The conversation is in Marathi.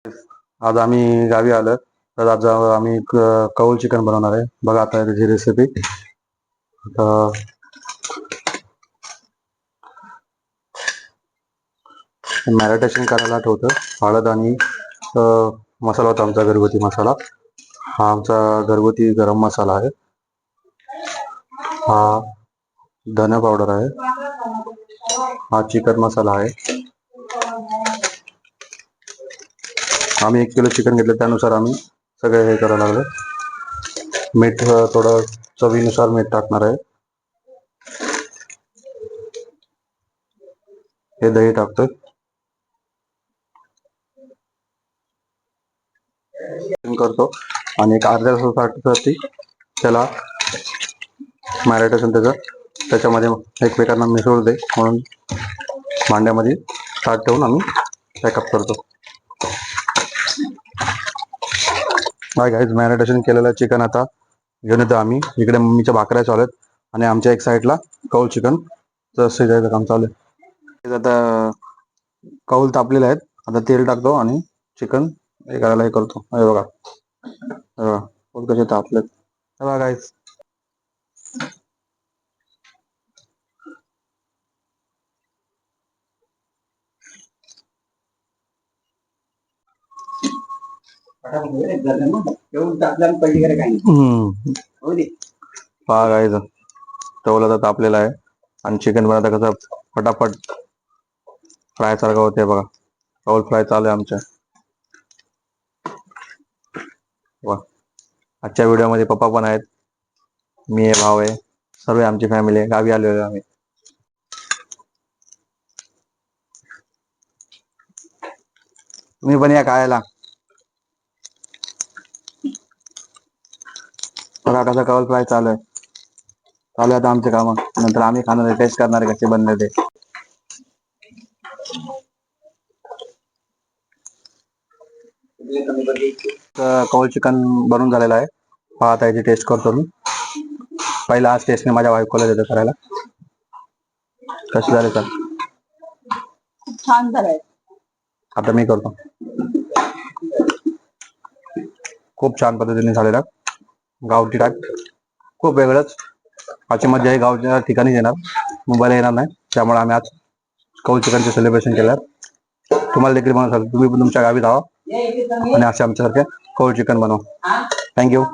आज आम्ही गावी आलो तर आज आम्ही कौल चिकन बनवणार आहे. बघा आता त्याची रेसिपी. मॅरिनेशन करायला ठेवतो. हळद आणि मसाला होता आमचा घरगुती मसाला. हा आमचा घरगुती गरम मसाला आहे. हा धना पावडर आहे. हा चिकन मसाला आहे. आम्ही 1 किलो चिकन घेतलं त्यानुसार आम्ही सगळे हे करायला लागलो. मीठ थोडं चवीनुसार मीठ टाकणार आहे. हे दही टाकतोय. करतो आणि एक अर्ध्या तासासाठी त्याला मॅरिनेशन त्याच्यामध्ये एकमेकांना मिसळू दे म्हणून भांड्यामध्ये ताट ठेवून आम्ही पॅकअप करतो. हाय गाईज, मॅरिनेशन केलेलं चिकन आता घेऊन येतो आम्ही. इकडे मम्मीच्या भाकऱ्या चालू आहेत आणि आमच्या एक साईडला कौल चिकन शिजायचं काम चालू आहे. आता कौल तापलेले आहेत. आता तेल टाकतो आणि चिकन हे करायला हे करतो. हे बघा कौल कसे तापलेत. हे बघा गाईज. पहा गाईज, तवला तर तापलेला आहे आणि चिकन पण आता कसं फटाफट फ्राय सारखं होते. बघा कौल फ्राय चालू आहे आमच्या. आजच्या व्हिडिओमध्ये पप्पा पण आहेत, मी आहे, भाव आहे, सर्व आमची फॅमिली आहे. गावी आलेलो आम्ही. तुम्ही पण या खायला. बघा कसा कौल फ्राय चालू आहे. आता आमचे काम. नंतर आम्ही खाणार, टेस्ट करणार कसे बनले ते. कौल चिकन बनून झालेलं आहे. आता याची टेस्ट करतो मी. पहिला आज टेस्टने माझ्या बायकोला देतो करायला. कसे झाले तर खूप छान झालंय. आता मी करतो. खूप छान पद्धतीने झालेला गावठी टाईप. खूप वेगळंच. आजची मजा हे गावच्या ठिकाणी येणार, मुंबईला येणार नाही. त्यामुळे आम्ही आज कौल चिकनचे सेलिब्रेशन केलं. तुम्हाला देखील म्हणत असाल तुम्ही पण तुमच्या गावी जावा आणि असे आमच्यासारखे कौल चिकन बनवा. थँक्यू.